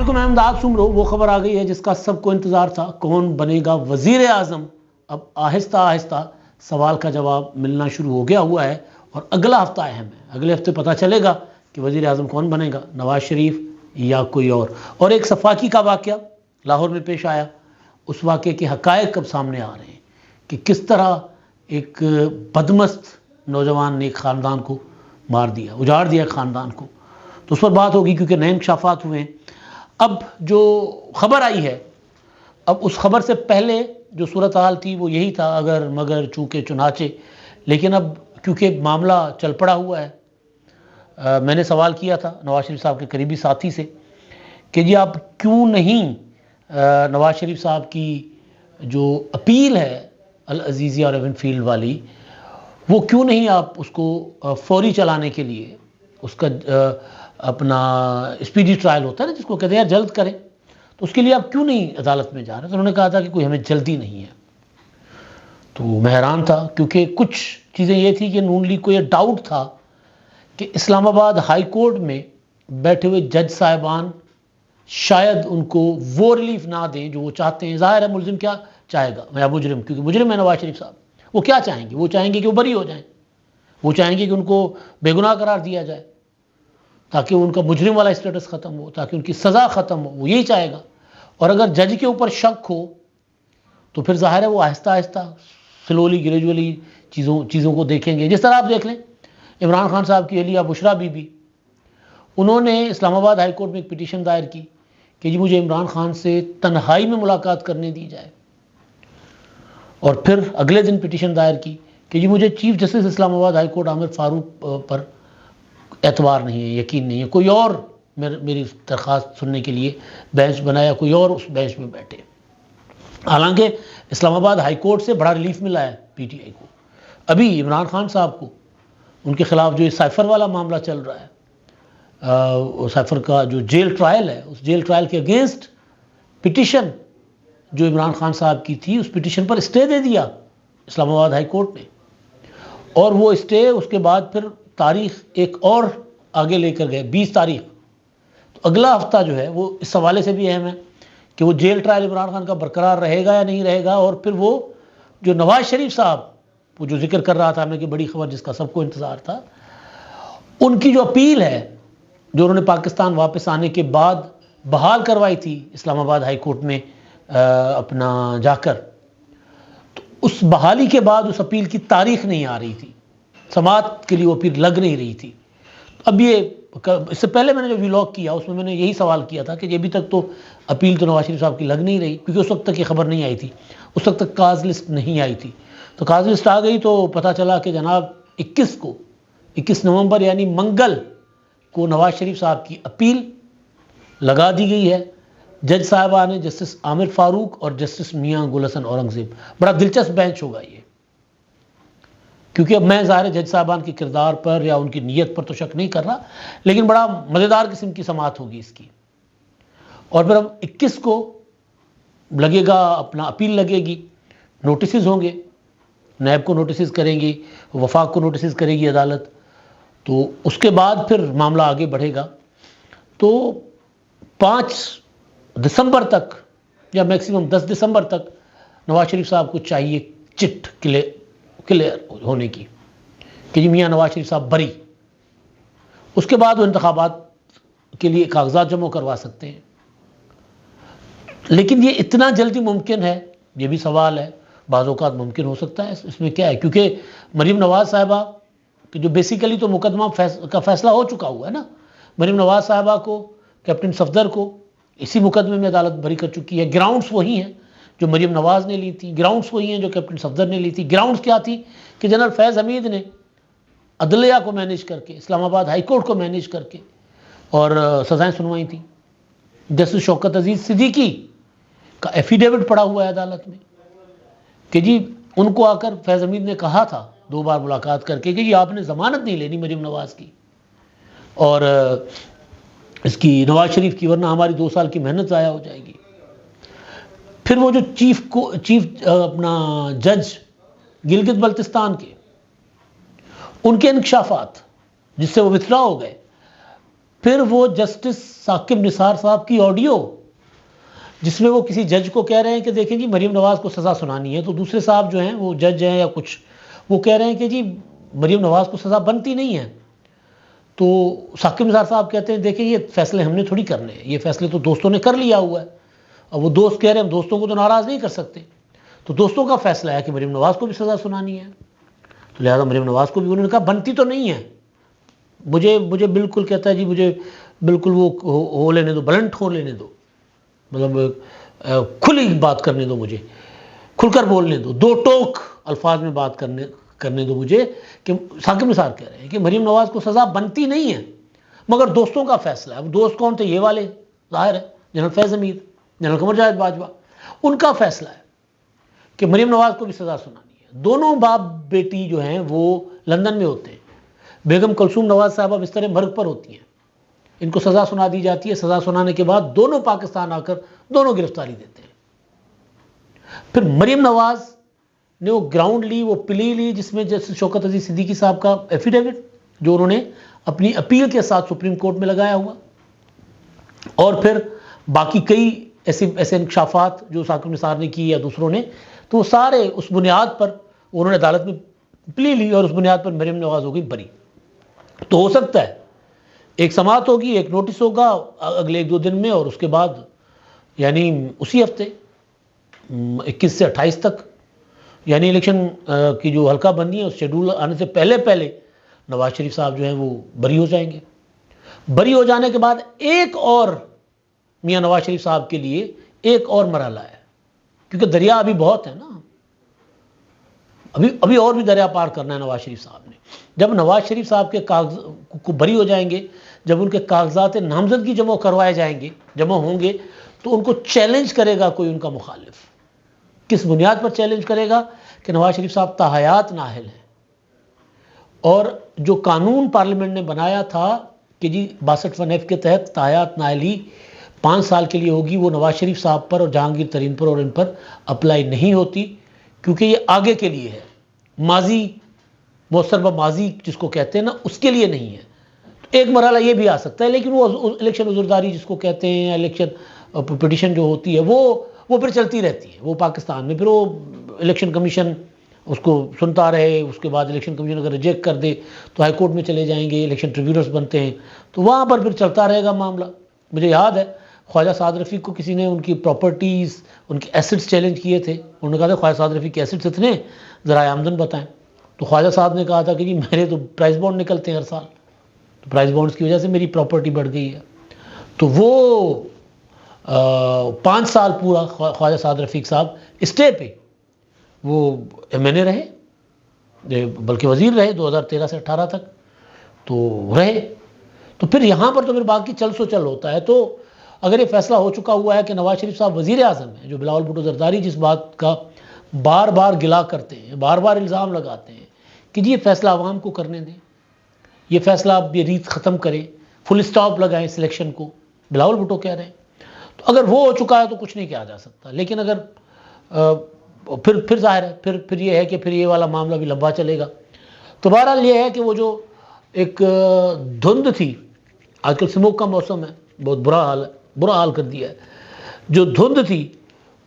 محکم امداد سن رہو وہ خبر آ گئی ہے جس کا سب کو انتظار تھا، کون بنے گا وزیر اعظم۔ اب آہستہ آہستہ سوال کا جواب ملنا شروع ہو گیا ہوا ہے اور اگلا ہفتہ اہم ہے۔ اگلے ہفتے پتہ چلے گا کہ وزیر اعظم کون بنے گا، نواز شریف یا کوئی اور۔ اور ایک صفاقی کا واقعہ لاہور میں پیش آیا، اس واقعے کے حقائق اب سامنے آ رہے ہیں کہ کس طرح ایک بدمست نوجوان نے ایک خاندان کو مار دیا، اجاڑ دیا خاندان کو۔ تو اس پر بات ہوگی کیونکہ نئے انکشافات ہوئے ہیں۔ اب جو خبر آئی ہے، اب اس خبر سے پہلے جو صورتحال تھی وہ یہی تھا، اگر مگر چونکہ چنانچہ، لیکن اب کیونکہ معاملہ چل پڑا ہوا ہے، میں نے سوال کیا تھا نواز شریف صاحب کے قریبی ساتھی سے کہ جی آپ کیوں نہیں نواز شریف صاحب کی جو اپیل ہے العزیزیہ اور ایون فیلڈ والی، وہ کیوں نہیں آپ اس کو فوری چلانے کے لیے، اس کا اپنا اسپیڈی ٹرائل ہوتا ہے نا جس کو کہتے ہیں یار جلد کریں، تو اس کے لیے آپ کیوں نہیں عدالت میں جا رہے؟ تو انہوں نے کہا تھا کہ کوئی ہمیں جلدی نہیں ہے۔ تو میں حیران تھا کیونکہ کچھ چیزیں یہ تھی کہ نون لیگ کو یہ ڈاؤٹ تھا کہ اسلام آباد ہائی کورٹ میں بیٹھے ہوئے جج صاحبان شاید ان کو وہ ریلیف نہ دیں جو وہ چاہتے ہیں۔ ظاہر ہے ملزم کیا چاہے گا یا مجرم، کیونکہ مجرم ہے نواز شریف صاحب، وہ کیا چاہیں گے؟ وہ چاہیں گے کہ وہ بری ہو جائیں، وہ چاہیں گے کہ ان کو بے گناہ قرار دیا جائے تاکہ ان کا مجرم والا اسٹیٹس ختم ہو، تاکہ ان کی سزا ختم ہو، وہ یہی چاہے گا۔ اور اگر جج کے اوپر شک ہو تو پھر ظاہر ہے وہ آہستہ آہستہ سلولی گریجولی چیزوں کو دیکھیں گے۔ جس طرح آپ دیکھ لیں عمران خان صاحب کی اہلیہ بشریٰ بی بی، انہوں نے اسلام آباد ہائی کورٹ میں ایک پٹیشن دائر کی کہ جی مجھے عمران خان سے تنہائی میں ملاقات کرنے دی جائے، اور پھر اگلے دن پٹیشن دائر کی کہ جی مجھے چیف جسٹس اسلام آباد ہائی کورٹ عامر فاروق پر اعتبار نہیں ہے، یقین نہیں ہے، کوئی اور میری درخواست سننے کے لیے بینچ بنایا، کوئی اور اس بینچ میں بیٹھے۔ حالانکہ اسلام آباد ہائی کورٹ سے بڑا ریلیف ملا ہے پی ٹی آئی کو۔ ابھی عمران خان صاحب کو ان کے خلاف جو سائفر والا معاملہ چل رہا ہے، سائفر کا جو جیل ٹرائل ہے، اس جیل ٹرائل کے اگینسٹ پٹیشن جو عمران خان صاحب کی تھی، اس پٹیشن پر اسٹے دے دیا اسلام آباد ہائی کورٹ نے، اور وہ اسٹے اس کے بعد پھر تاریخ ایک اور آگے لے کر گئے، 20 تاریخ۔ تو اگلا ہفتہ جو ہے وہ اس حوالے سے بھی اہم ہے کہ وہ جیل ٹرائل عمران خان کا برقرار رہے گا یا نہیں رہے گا، اور پھر وہ جو نواز شریف صاحب وہ جو ذکر کر رہا تھا میں کہ بڑی خبر جس کا سب کو انتظار تھا، ان کی جو اپیل ہے جو انہوں نے پاکستان واپس آنے کے بعد بحال کروائی تھی اسلام آباد ہائی کورٹ میں اپنا جا کر، تو اس بحالی کے بعد اس اپیل کی تاریخ نہیں آ رہی تھی، سماعت کے لیے وہ اپیل لگ نہیں رہی تھی۔ اب یہ اس سے پہلے میں نے جو ویلاگ کیا اس میں میں نے یہی سوال کیا تھا کہ ابھی تک تو اپیل تو نواز شریف صاحب کی لگ نہیں رہی، کیونکہ اس وقت تک یہ خبر نہیں آئی تھی، اس وقت تک کاز لسٹ نہیں آئی تھی۔ تو کاز لسٹ آ گئی تو پتہ چلا کہ جناب 21 نومبر یعنی منگل کو نواز شریف صاحب کی اپیل لگا دی گئی ہے جج صاحبان جسٹس عامر فاروق اور جسٹس میاں گل حسن اورنگزیب۔ بڑا دلچسپ بینچ ہوگا یہ، کیونکہ اب میں ظاہر جج صاحبان کے کردار پر یا ان کی نیت پر تو شک نہیں کر رہا، لیکن بڑا مزیدار قسم کی سماعت ہوگی اس کی۔ اور پھر اب 21 کو لگے گا اپنا اپیل لگے گی، نوٹسز ہوں گے، نیب کو نوٹسز کریں گی، وفاق کو نوٹسز کرے گی عدالت، تو اس کے بعد پھر معاملہ آگے بڑھے گا۔ تو 5 دسمبر تک یا میکسیمم 10 دسمبر تک نواز شریف صاحب کو چاہیے چٹ کلیئر ہونے کی کہ جی میاں نواز شریف صاحب بری، اس کے بعد وہ انتخابات کے لیے کاغذات جمع کروا سکتے ہیں۔ لیکن یہ اتنا جلدی ممکن ہے یہ بھی سوال ہے، بعض اوقات ممکن ہو سکتا ہے، اس میں کیا ہے، کیونکہ مریم نواز صاحبہ کہ جو بیسیکلی تو مقدمہ کا فیصلہ ہو چکا ہوا ہے نا، مریم نواز صاحبہ کو، کیپٹن صفدر کو اسی مقدمے میں عدالت بری کر چکی ہے۔ گراؤنڈز وہی ہیں جو مریم نواز نے لی تھی، گراؤنڈز وہی ہیں جو کیپٹن صفدر نے لی تھی۔ گراؤنڈز کیا تھی کہ جنرل فیض حمید نے عدلیہ کو مینیج کر کے، اسلام آباد ہائی کورٹ کو مینیج کر کے اور سزائیں سنوائی تھیں۔ جسٹس شوکت عزیز صدیقی کا ایفیڈیوٹ پڑا ہوا ہے عدالت میں کہ جی ان کو آ کر فیض حمید نے کہا تھا 2 بار ملاقات کر کے کہ جی آپ نے ضمانت نہیں لینی مریم نواز کی اور اس کی نواز شریف کی، ورنہ ہماری 2 سال کی محنت ضائع ہو جائے گی۔ پھر وہ جو چیف اپنا جج گلگت بلتستان کے، ان کے انکشافات جس سے وہ وتھڈرا ہو گئے، پھر وہ جسٹس ثاقب نثار صاحب کی آڈیو جس میں وہ کسی جج کو کہہ رہے ہیں کہ دیکھیں جی مریم نواز کو سزا سنانی ہے، تو دوسرے صاحب جو ہیں وہ جج ہیں یا کچھ، وہ کہہ رہے ہیں کہ جی مریم نواز کو سزا بنتی نہیں ہے، تو ثاقب نثار صاحب کہتے ہیں دیکھیں یہ فیصلے ہم نے تھوڑی کرنے ہیں، یہ فیصلے تو دوستوں نے کر لیا ہوا ہے، اور وہ دوست کہہ رہے ہیں ہم دوستوں کو تو ناراض نہیں کر سکتے، تو دوستوں کا فیصلہ ہے کہ مریم نواز کو بھی سزا سنانی ہے، تو لہٰذا مریم نواز کو بھی انہوں نے کہا بنتی تو نہیں ہے، مجھے بالکل کہتا ہے جی مجھے بالکل وہ ہو لینے دو، بلنٹ ہو لینے دو، مطلب کھلی بات کرنے دو، مجھے کھل کر بولنے دو، دو ٹوک الفاظ میں بات کرنے دو مجھے، کہ ثاقب نثار کہہ رہے ہیں کہ مریم نواز کو سزا بنتی نہیں ہے مگر دوستوں کا فیصلہ ہے۔ دوست کون تھے؟ یہ والے، ظاہر ہے جنرل فیض امیر، جنرل قمر جاوید باجوہ، ان کا فیصلہ ہے کہ مریم نواز کو بھی سزا سنانی ہے۔ دونوں باپ بیٹی جو ہیں وہ لندن میں ہوتے ہیں، بیگم کلثوم نواز صاحبہ بستر مرگ پر ہوتی ہیں، ان کو سزا سنا دی جاتی ہے، سزا سنانے کے بعد دونوں پاکستان آ کر دونوں گرفتاری دیتے ہیں۔ پھر مریم نواز نے وہ گراؤنڈ لی، وہ پلی لی، جس میں جسٹس شوکت عزیز صدیقی صاحب کا ایفیڈیوٹ جو انہوں نے اپنی اپیل کے ساتھ سپریم کورٹ میں لگایا ہوا، اور پھر باقی کئی ایسے انکشافات جو ثاقب نثار نے کی یا دوسروں نے، تو وہ سارے اس بنیاد پر انہوں نے عدالت میں پلی لی، اور اس بنیاد پر مریم نواز ہو گئی بری۔ تو ہو سکتا ہے ایک سماعت ہوگی، ایک نوٹس ہوگا اگلے 1-2 دن میں، اور اس کے بعد یعنی اسی ہفتے 21 سے 28 تک، یعنی الیکشن کی جو حلقہ بندی ہے اس شیڈول آنے سے پہلے نواز شریف صاحب جو ہیں وہ بری ہو جائیں گے۔ بری ہو جانے کے بعد ایک اور میاں نواز شریف صاحب کے لیے ایک اور مرحلہ ہے، کیونکہ دریا ابھی بہت ہے نا، ابھی اور بھی دریا پار کرنا ہے نواز شریف صاحب نے۔ جب نواز شریف صاحب کے کاغذ کو بری ہو جائیں گے، جب ان کے کاغذات نامزدگی جمع کروائے جائیں گے، جمع ہوں گے، تو ان کو چیلنج کرے گا کوئی ان کا مخالف۔ کس بنیاد پر چیلنج کرے گا؟ کہ نواز شریف صاحب تاحیات نااہل ہیں، اور جو قانون پارلیمنٹ نے بنایا تھا کہ جی 62(1)F کے تحت تاحیات نااہلی 5 سال کے لیے ہوگی، وہ نواز شریف صاحب پر اور جہانگیر ترین پر اور ان پر اپلائی نہیں ہوتی، کیونکہ یہ آگے کے لیے ہے، ماضی مؤثر ماضی جس کو کہتے ہیں نا، اس کے لیے نہیں ہے۔ ایک مرحلہ یہ بھی آ سکتا ہے، لیکن وہ الیکشن عذرداری جس کو کہتے ہیں، الیکشن پٹیشن جو ہوتی ہے وہ پھر چلتی رہتی ہے، وہ پاکستان میں پھر وہ الیکشن کمیشن اس کو سنتا رہے، اس کے بعد الیکشن کمیشن اگر ریجیکٹ کر دے تو ہائی کورٹ میں چلے جائیں گے، الیکشن ٹریبیونلز بنتے ہیں، تو وہاں پر پھر چلتا رہے گا معاملہ۔ مجھے یاد ہے خواجہ سعد رفیق کو کسی نے ان کی پراپرٹیز، ان کی ایسٹس چیلنج کیے تھے، انہوں نے کہا تھا خواجہ سعد رفیق کے ایسٹس اتنے، ذرائع آمدن بتائیں، تو خواجہ صاحب نے کہا تھا کہ جی میرے تو پرائز بانڈ نکلتے ہیں ہر سال، تو پرائز بانڈز کی وجہ سے میری پراپرٹی بڑھ گئی ہے۔ تو وہ 5 سال پورا خواجہ سعد رفیق صاحب اسٹے پہ وہ MNA رہے، بلکہ وزیر رہے 2013 سے 18 تک تو رہے۔ تو پھر یہاں پر تو پھر باقی چل سو چل ہوتا ہے۔ تو اگر یہ فیصلہ ہو چکا ہوا ہے کہ نواز شریف صاحب وزیر اعظم ہیں، جو بلاول بھٹو زرداری جس بات کا بار بار گلا کرتے ہیں، بار بار الزام لگاتے ہیں کہ جی یہ فیصلہ عوام کو کرنے دیں، یہ فیصلہ اب یہ ریت ختم کریں، فل اسٹاپ لگائیں سلیکشن کو، بلاول بھٹو کہہ رہے ہیں، تو اگر وہ ہو چکا ہے تو کچھ نہیں کیا جا سکتا۔ لیکن اگر پھر ظاہر ہے پھر یہ ہے کہ پھر یہ والا معاملہ بھی لمبا چلے گا۔ تو بہرحال یہ ہے کہ وہ جو ایک دھند تھی، آج کل سموگ کا موسم ہے، بہت برا حال کر دیا ہے، جو دھند تھی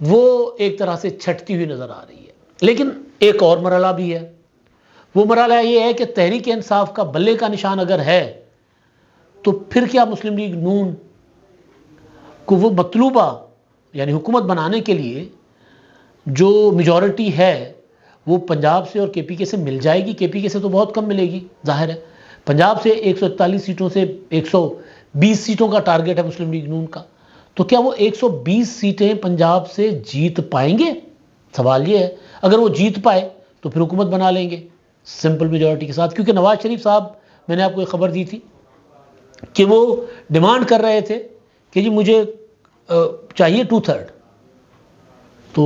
وہ ایک طرح سے چھٹتی ہوئی نظر آ رہی ہے۔ لیکن ایک اور مرحلہ بھی ہے، وہ مرحلہ یہ ہے کہ تحریک انصاف کا بلے کا نشان اگر ہے تو پھر کیا مسلم لیگ نون کو وہ مطلوبہ یعنی حکومت بنانے کے لیے جو میجورٹی ہے وہ پنجاب سے اور KPK سے مل جائے گی؟ KPK سے تو بہت کم ملے گی، ظاہر ہے۔ پنجاب سے 141 سیٹوں سے 120 سیٹوں کا ٹارگٹ ہے مسلم لیگ نون کا، تو کیا وہ 120 سیٹیں پنجاب سے جیت پائیں گے؟ سوال یہ ہے۔ اگر وہ جیت پائے تو پھر حکومت بنا لیں گے سمپل میجورٹی کے ساتھ، کیونکہ نواز شریف صاحب، میں نے آپ کو ایک خبر دی تھی کہ وہ ڈیمانڈ کر رہے تھے کہ جی مجھے چاہیے 2/3، تو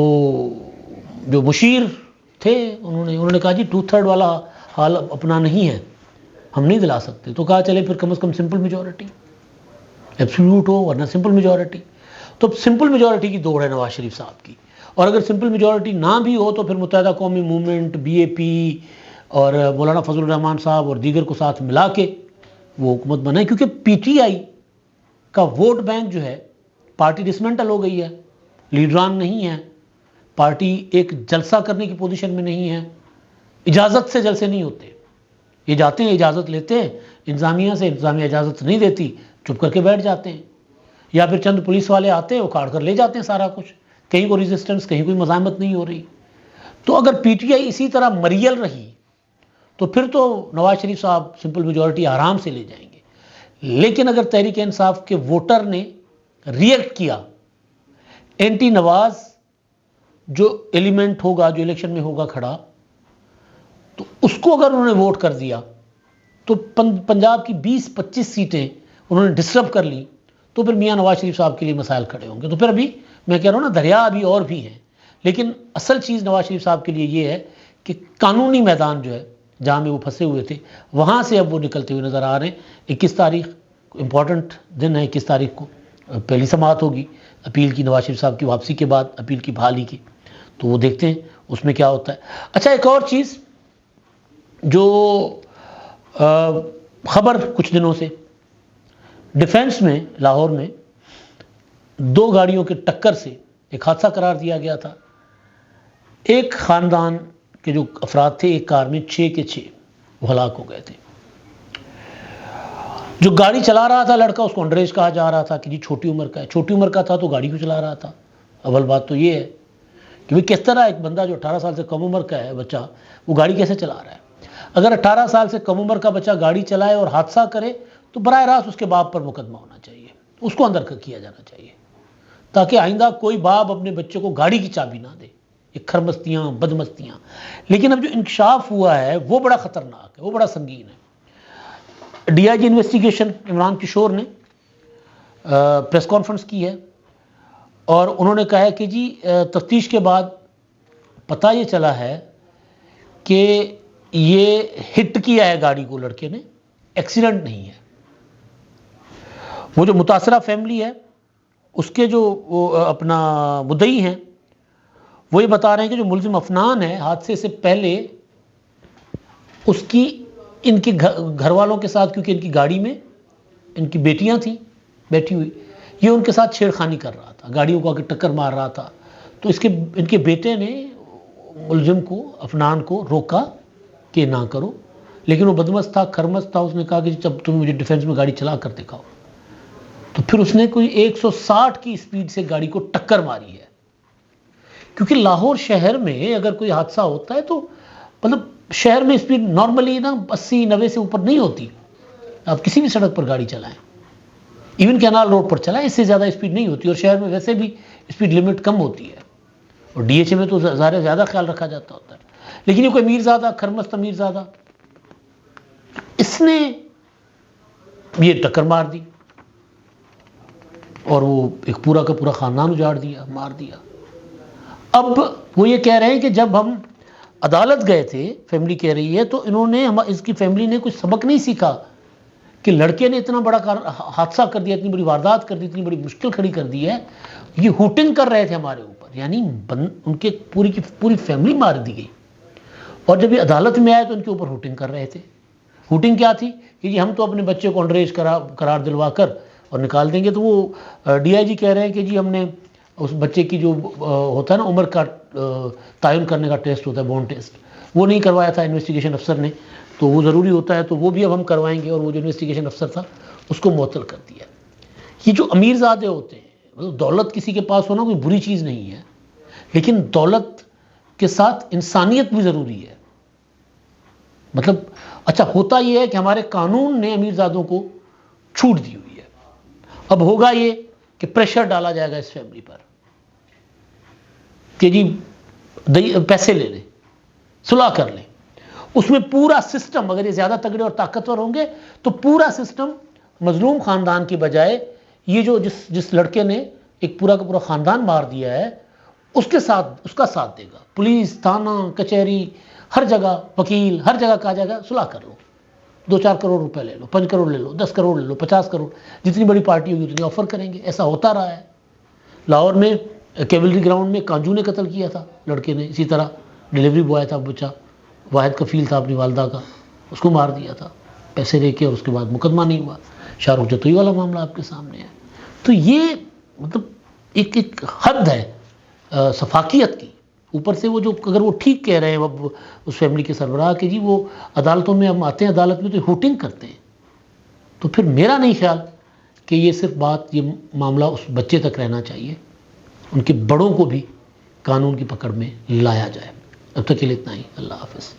جو مشیر تھے انہوں نے کہا جی 2/3 والا حال اپنا نہیں ہے، ہم نہیں دلا سکتے، تو کہا چلے پھر کم از کم سمپل میجورٹی، ایبسولوٹ ہو ورنہ سمپل میجورٹی۔ تو سمپل میجورٹی کی دوڑ ہے نواز شریف صاحب کی، اور اگر سمپل میجورٹی نہ بھی ہو تو پھر متحدہ قومی موومنٹ، BAP اور مولانا فضل الرحمان صاحب اور دیگر کو ساتھ ملا کے وہ حکومت بنائیں، کیونکہ پی ٹی آئی کا ووٹ بینک جو ہے پارٹی ڈسمنٹل ہو گئی ہے، لیڈران نہیں ہے، پارٹی ایک جلسہ کرنے کی پوزیشن میں نہیں ہے، اجازت سے جلسے نہیں ہوتے، یہ جاتے ہیں اجازت لیتے ہیں انتظامیہ سے، انتظامیہ اجازت نہیں دیتی، چپ کر کے بیٹھ جاتے ہیں، یا پھر چند پولیس والے آتے ہیں اکھاڑ کر لے جاتے ہیں سارا کچھ، کہیں کوئی ریزسٹنس، کہیں کوئی مزاحمت نہیں ہو رہی۔ تو اگر پی ٹی آئی اسی طرح مریل رہی تو پھر تو نواز شریف صاحب سمپل میجورٹی آرام سے لے جائیں گے، لیکن اگر تحریک انصاف کے ووٹر نے ریئیکٹ کیا، اینٹی نواز جو ایلیمنٹ ہوگا، جو الیکشن میں ہوگا کھڑا، تو اس کو اگر انہوں نے ووٹ کر دیا تو پنجاب کی 20-25 سیٹیں انہوں نے ڈسٹرب کر لی، تو پھر میاں نواز شریف صاحب کے لیے مسائل کھڑے ہوں گے۔ تو پھر ابھی میں کہہ رہا ہوں نا، دریا ابھی اور بھی ہیں، لیکن اصل چیز نواز شریف صاحب کے لیے یہ ہے کہ قانونی میدان جو ہے جہاں میں وہ پھنسے ہوئے تھے، وہاں سے اب وہ نکلتے ہوئے نظر آ رہے ہیں۔ 21 تاریخ امپورٹنٹ دن ہے، 21 تاریخ کو پہلی سماعت ہوگی اپیل کی، نواز شریف صاحب کی واپسی کے بعد اپیل کی بحالی کی، تو وہ دیکھتے ہیں اس میں کیا ہوتا ہے۔ اچھا، ایک اور چیز جو خبر کچھ دنوں سے ڈیفنس میں لاہور میں 2 گاڑیوں کے ٹکر سے ایک حادثہ قرار دیا گیا تھا، ایک خاندان کے جو افراد تھے ایک کار میں 6 کے 6 وہ ہلاک ہو گئے تھے۔ جو گاڑی چلا رہا تھا لڑکا، اس کو انڈر ایج کہا جا رہا تھا کہ جی چھوٹی عمر کا ہے، چھوٹی عمر کا تھا تو گاڑی کیوں چلا رہا تھا؟ اول بات تو یہ ہے کہ بھئی کس طرح ایک بندہ جو 18 سال سے کم عمر کا ہے بچہ، وہ گاڑی کیسے چلا رہا ہے؟ اگر 18 سال سے کم عمر کا بچہ گاڑی چلائے اور حادثہ کرے تو براہ راست اس کے باپ پر مقدمہ ہونا چاہیے، اس کو اندر کیا جانا چاہیے، تاکہ آئندہ کوئی باپ اپنے بچے کو گاڑی کی چابی نہ دے۔ یہ کھرمستیاں، بدمستیاں۔ لیکن اب جو انکشاف ہوا ہے وہ بڑا خطرناک ہے، وہ بڑا سنگین ہے۔ D I G investigation Imran Kishwar نے پریس کانفرنس کی ہے اور انہوں نے کہا ہے کہ جی تفتیش کے بعد پتہ یہ چلا ہے کہ یہ ہٹ کیا ہے گاڑی کو لڑکے نے، ایکسیڈنٹ نہیں ہے۔ وہ جو متاثرہ فیملی ہے اس کے جو اپنا مدعی ہیں وہ یہ بتا رہے ہیں کہ جو ملزم افنان ہے حادثے سے پہلے اس کی ان کے گھر والوں کے ساتھ، کیونکہ ان کی گاڑی میں ان کی بیٹیاں تھیں بیٹھی ہوئی، یہ ان کے ساتھ چھیڑخانی کر رہا تھا، گاڑیوں کو آ کے ٹکر مار رہا تھا، تو ان کے بیٹے نے ملزم کو، افنان کو روکا کہ نہ کرو، لیکن وہ بدمست تھا، کھرمست تھا، اس نے کہا کہ جب تم مجھے ڈیفنس میں گاڑی چلا کر دکھاؤ، تو پھر اس نے کوئی 160 کی اسپیڈ سے گاڑی کو ٹکر ماری ہے۔ کیونکہ لاہور شہر میں اگر کوئی حادثہ ہوتا ہے تو مطلب شہر میں اسپیڈ نارملی نا 80-90 سے اوپر نہیں ہوتی، آپ کسی بھی سڑک پر گاڑی چلائیں، ایون کینال روڈ پر چلائیں، اس سے زیادہ اسپیڈ نہیں ہوتی، اور شہر میں ویسے بھی اسپیڈ لمٹ کم ہوتی ہے، اور ڈی ایچ اے میں تو زیادہ خیال رکھا جاتا ہوتا ہے۔ لیکن یہ کوئی امیرزادہ، کھرمست امیرزادہ، اس نے یہ ٹکر مار دی اور وہ ایک پورا کا پورا خاندان اجاڑ دیا، مار دیا۔ اب وہ یہ کہہ رہے ہیں کہ جب ہم عدالت گئے تھے، فیملی کہہ رہی ہے، تو انہوں نے اس کی فیملی نے کچھ سبق نہیں سیکھا کہ لڑکے نے اتنا بڑا حادثہ کر دیا، اتنی بڑی واردات کر دی، اتنی بڑی مشکل کھڑی کر دی ہے، یہ ہوٹنگ کر رہے تھے ہمارے اوپر، یعنی ان کے پوری کی پوری فیملی مار دی گئی، اور جب یہ عدالت میں آئے تو ان کے اوپر ہوٹنگ کر رہے تھے۔ ہوٹنگ کیا تھی کہ جی ہم تو اپنے بچے کو انڈر ایج قرار دلوا کر اور نکال دیں گے، تو وہ ڈی آئی جی کہہ رہے ہیں کہ جی ہم نے اس بچے کی جو ہوتا ہے نا عمر کا تعین کرنے کا ٹیسٹ ہوتا ہے، بون ٹیسٹ، وہ نہیں کروایا تھا انویسٹیگیشن افسر نے، تو وہ ضروری ہوتا ہے، تو وہ بھی اب ہم کروائیں گے، اور وہ جو انویسٹیگیشن افسر تھا اس کو معطل کر دیا۔ یہ جو امیر زادے ہوتے ہیں، مطلب دولت کسی کے پاس ہونا کوئی بری چیز نہیں ہے، لیکن دولت کے ساتھ انسانیت بھی ضروری ہے۔ مطلب اچھا ہوتا یہ ہے کہ ہمارے قانون نے امیر زادوں کو چھوٹ دی ہوئی ہے، اب ہوگا یہ کہ پریشر ڈالا جائے گا اس فیملی پر کہ جی پیسے لے لیں، صلح کر لیں، اس میں پورا سسٹم، اگر یہ زیادہ تگڑے اور طاقتور ہوں گے تو پورا سسٹم مظلوم خاندان کی بجائے یہ جو جس لڑکے نے ایک پورا کا پورا خاندان مار دیا ہے اس کا ساتھ دے گا، پولیس، تھانہ، کچہری، ہر جگہ، وکیل، ہر جگہ کہا جائے گا صلح کر لو، 2-4 کروڑ روپے لے لو، 5 کروڑ لے لو، 10 کروڑ لے لو، 50 کروڑ، جتنی بڑی پارٹی ہوگی اتنی آفر کریں گے۔ ایسا ہوتا رہا ہے۔ لاہور میں کیولری گراؤنڈ میں کانجو نے قتل کیا تھا لڑکے نے، اسی طرح ڈیلیوری بوائے تھا بچہ، واحد کفیل تھا اپنی والدہ کا، اس کو مار دیا تھا۔ پیسے لے کے اور اس کے بعد مقدمہ نہیں ہوا. شاہ رخ جتوئی والا معاملہ آپ کے سامنے ہے. تو یہ مطلب ایک حد ہے سفاکیت کی. اوپر سے وہ جو اگر وہ ٹھیک کہہ رہے ہیں اب اس فیملی کے سربراہ کہ جی وہ عدالتوں میں ہم آتے ہیں عدالت میں تو ہوٹنگ کرتے ہیں، تو پھر میرا نہیں خیال کہ یہ صرف بات یہ معاملہ اس بچے تک رہنا چاہیے، ان کے بڑوں کو بھی قانون کی پکڑ میں لایا جائے. اب تک کے لیے اتنا ہی. اللہ حافظ.